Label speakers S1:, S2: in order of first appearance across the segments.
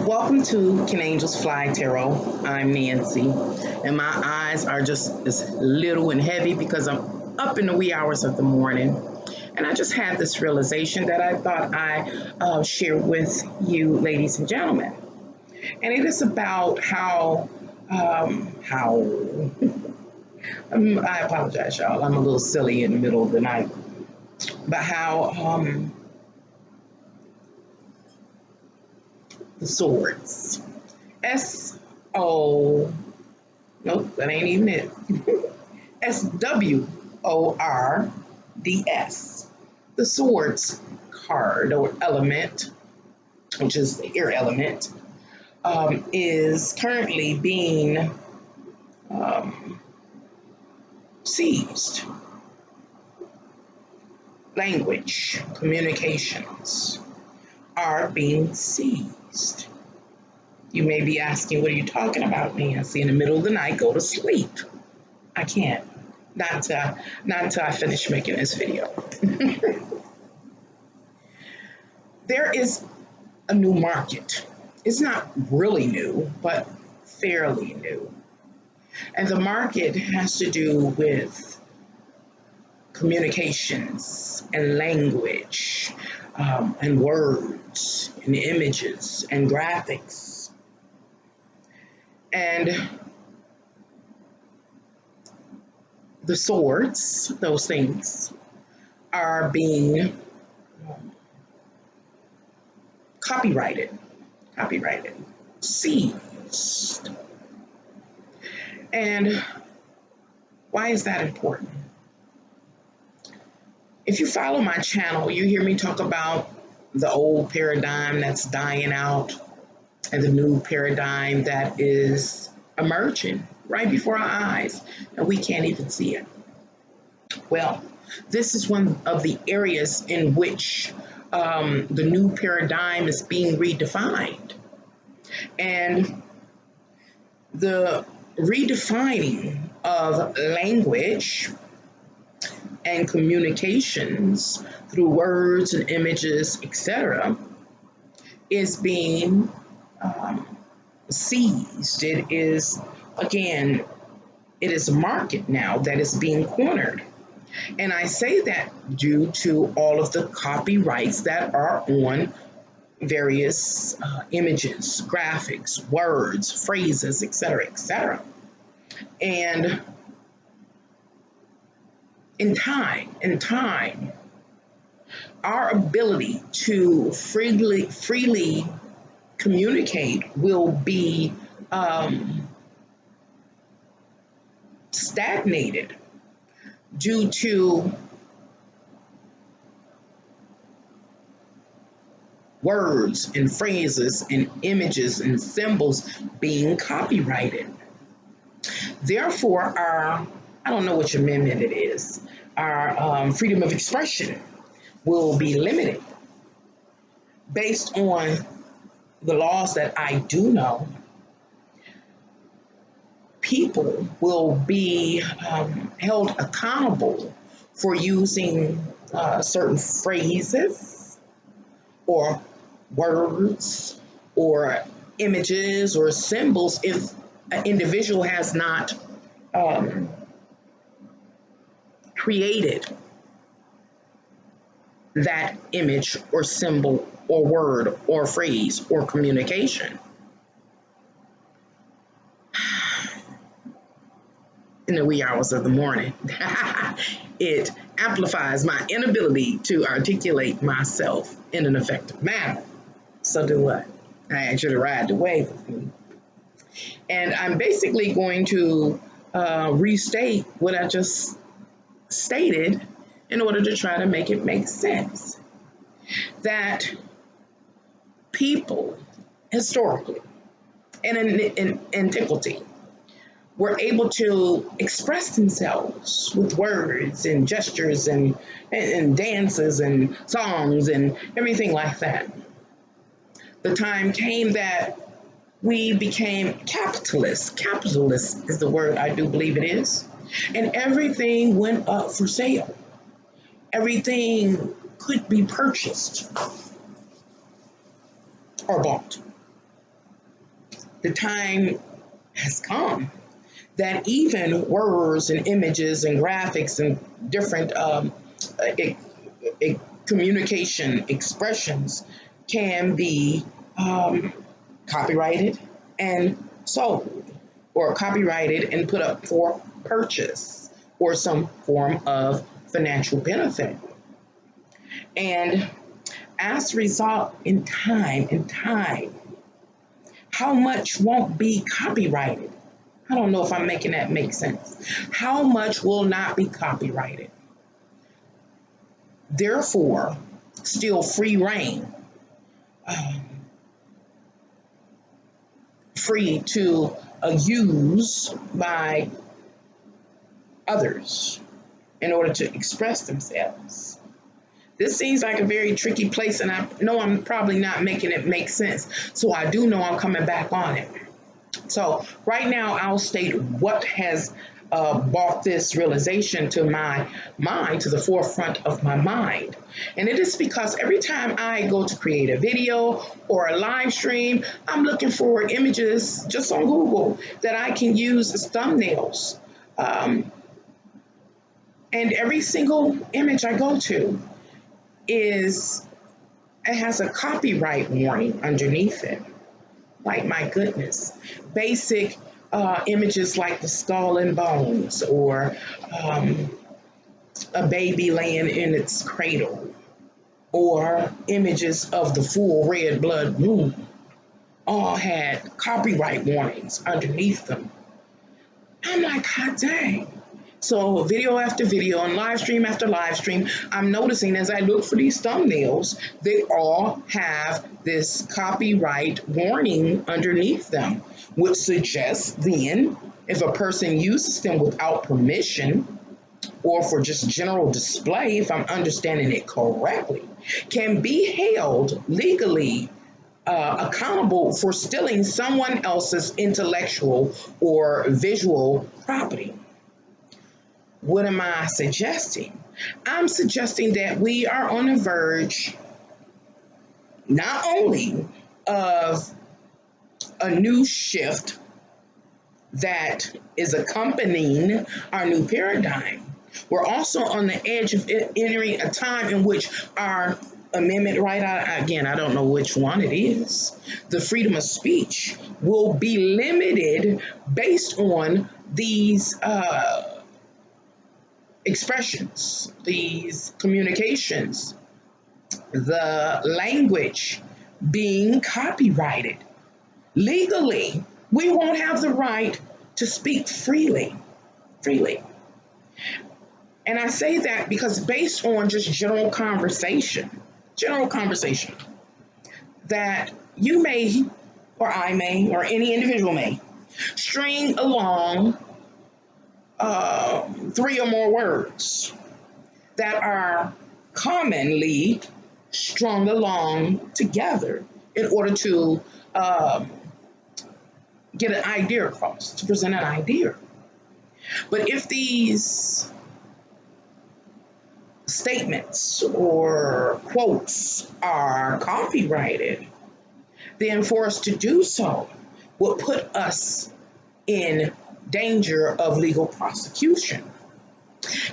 S1: Welcome to Can Angels Fly Tarot. I'm Nancy, and my eyes are just as little and heavy because I'm up in the wee hours of the morning. And I just had this realization that I thought I share with you, ladies and gentlemen. And it is about how I apologize, y'all. I'm a little silly in the middle of the night. But how the swords. S-O, nope, that ain't even it. S-W-O-R-D-S. The swords card or element, which is the air element, is currently being seized. Language, communications are being seized. You may be asking, what are you talking about, Nancy? In the middle of the night, go to sleep. I can't. Not until I finish making this video. There is a new market. It's not really new, but fairly new. And the market has to do with communications and language and words and images and graphics. And the swords, those things, are being copyrighted, seized. And why is that important? If you follow my channel, you hear me talk about the old paradigm that's dying out and the new paradigm that is emerging right before our eyes, and we can't even see it. Well, this is one of the areas in which the new paradigm is being redefined. And the redefining of language and communications through words and images, etc., is being seized. It is, again, it is a market now that is being cornered. And I say that due to all of the copyrights that are on various images, graphics, words, phrases, etc., etc. And in time, our ability to freely communicate will be stagnated due to words and phrases and images and symbols being copyrighted. Therefore, our, I don't know which amendment it is, our freedom of expression will be limited based on the laws that I do know. People will be held accountable for using certain phrases or words or images or symbols if an individual has not created that image or symbol or word or phrase or communication. In the wee hours of the morning, it amplifies my inability to articulate myself in an effective manner. So do what? I ask you to ride the wave with me. And I'm basically going to restate what I just stated in order to try to make it make sense. That people historically and in antiquity were able to express themselves with words and gestures and dances and songs and everything like that. The time came that we became capitalists. Capitalist is the word I do believe it is. And everything went up for sale. Everything could be purchased or bought. The time has come that even words and images and graphics and different e- communication expressions can be copyrighted and sold, or copyrighted and put up for purchase or some form of financial benefit. And as a result, in time, how much won't be copyrighted? I don't know if I'm making that make sense. How much will not be copyrighted? Therefore, still free reign, um, free to use by others in order to express themselves. This seems like a very tricky place, and I know I'm probably not making it make sense. So I do know I'm coming back on it. So right now, I'll state what has brought this realization to my mind, to the forefront of my mind. And it is because every time I go to create a video or a live stream, I'm looking for images just on Google that I can use as thumbnails. And every single image I go to it has a copyright warning underneath it. Like, my goodness. Basic images like the skull and bones, or a baby laying in its cradle, or images of the full red blood moon, all had copyright warnings underneath them. I'm like, hot dang. So video after video and live stream after live stream, I'm noticing as I look for these thumbnails, they all have this copyright warning underneath them, which suggests then if a person uses them without permission or for just general display, if I'm understanding it correctly, can be held legally accountable for stealing someone else's intellectual or visual property. What am I suggesting? I'm suggesting that we are on the verge not only of a new shift that is accompanying our new paradigm, we're also on the edge of entering a time in which our amendment right, again, I don't know which one it is, the freedom of speech will be limited based on these expressions, these communications, the language being copyrighted. Legally, we won't have the right to speak freely. And I say that because based on just general conversation, that you may, or I may, or any individual may, string along 3 or more words that are commonly strung along together in order to get an idea across, to present an idea. But if these statements or quotes are copyrighted, then for us to do so will put us in danger of legal prosecution.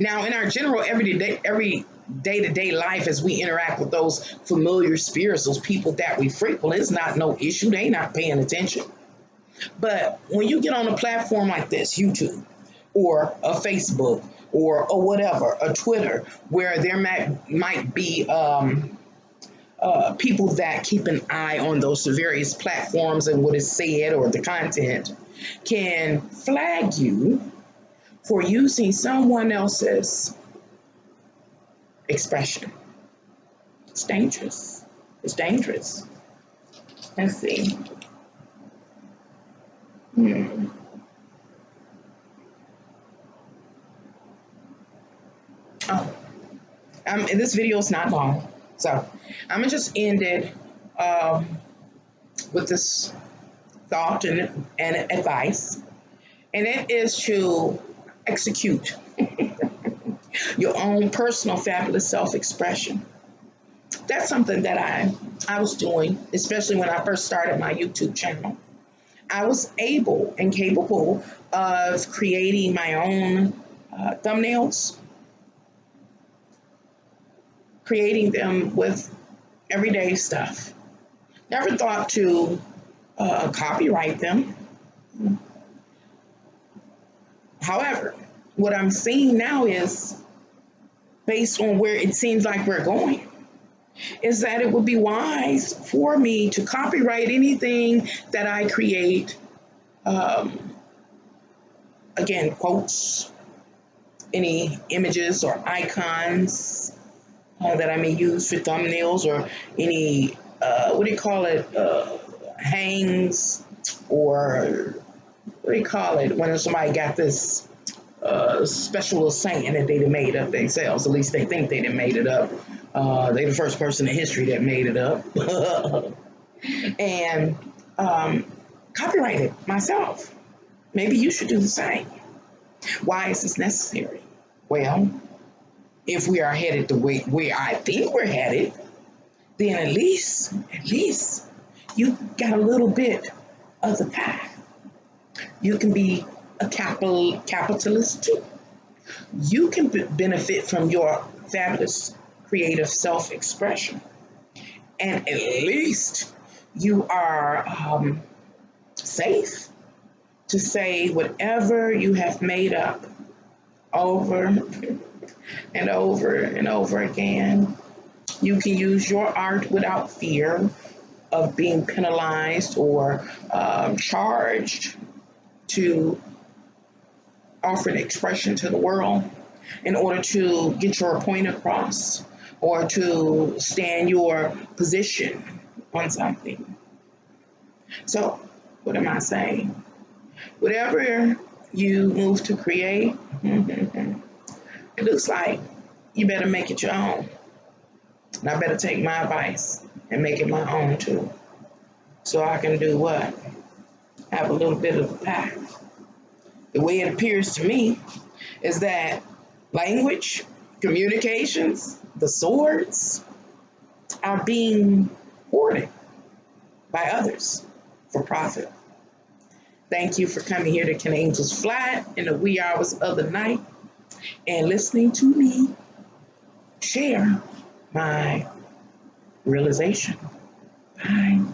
S1: Now, in our general every day-to-day life, as we interact with those familiar spirits, those people that we frequent, it's not no issue. They not paying attention. But when you get on a platform like this, YouTube, or a Facebook, or whatever, a Twitter, where there might be people that keep an eye on those various platforms and what is said or the content, can flag you for using someone else's expression. It's dangerous. It's dangerous. Let's see. Oh, and this video is not long, so I'm gonna just end it with this thought and advice, and it is to execute your own personal fabulous self-expression. That's something that I was doing, especially when I first started my YouTube channel. I was able and capable of creating my own thumbnails, creating them with everyday stuff. Never thought to copyright them. However, what I'm seeing now is, based on where it seems like we're going, is that it would be wise for me to copyright anything that I create. Um, Again, quotes, any images or icons that I may use for thumbnails, or any, what do you call it, hangs, or what do you call it when somebody got this special saying that they made up themselves. At least they think they done made it up. They're the first person in history that made it up. And copyright it myself. Maybe you should do the same. Why is this necessary? Well, if we are headed the way where I think we're headed, then at least you got a little bit of the pie. You can be a capitalist too. You can benefit from your fabulous creative self-expression, and at least you are safe to say whatever you have made up over and over and over again. You can use your art without fear of being penalized or charged to offer an expression to the world in order to get your point across or to stand your position on something. So, what am I saying? Whatever you move to create, it looks like you better make it your own. And I better take my advice and make it my own too. So I can do what? Have a little bit of the pie. The way it appears to me is that language, communications, the swords are being hoarded by others for profit. Thank you for coming here to Can Angels Fly in the wee hours of the night and listening to me share my realization. Bye.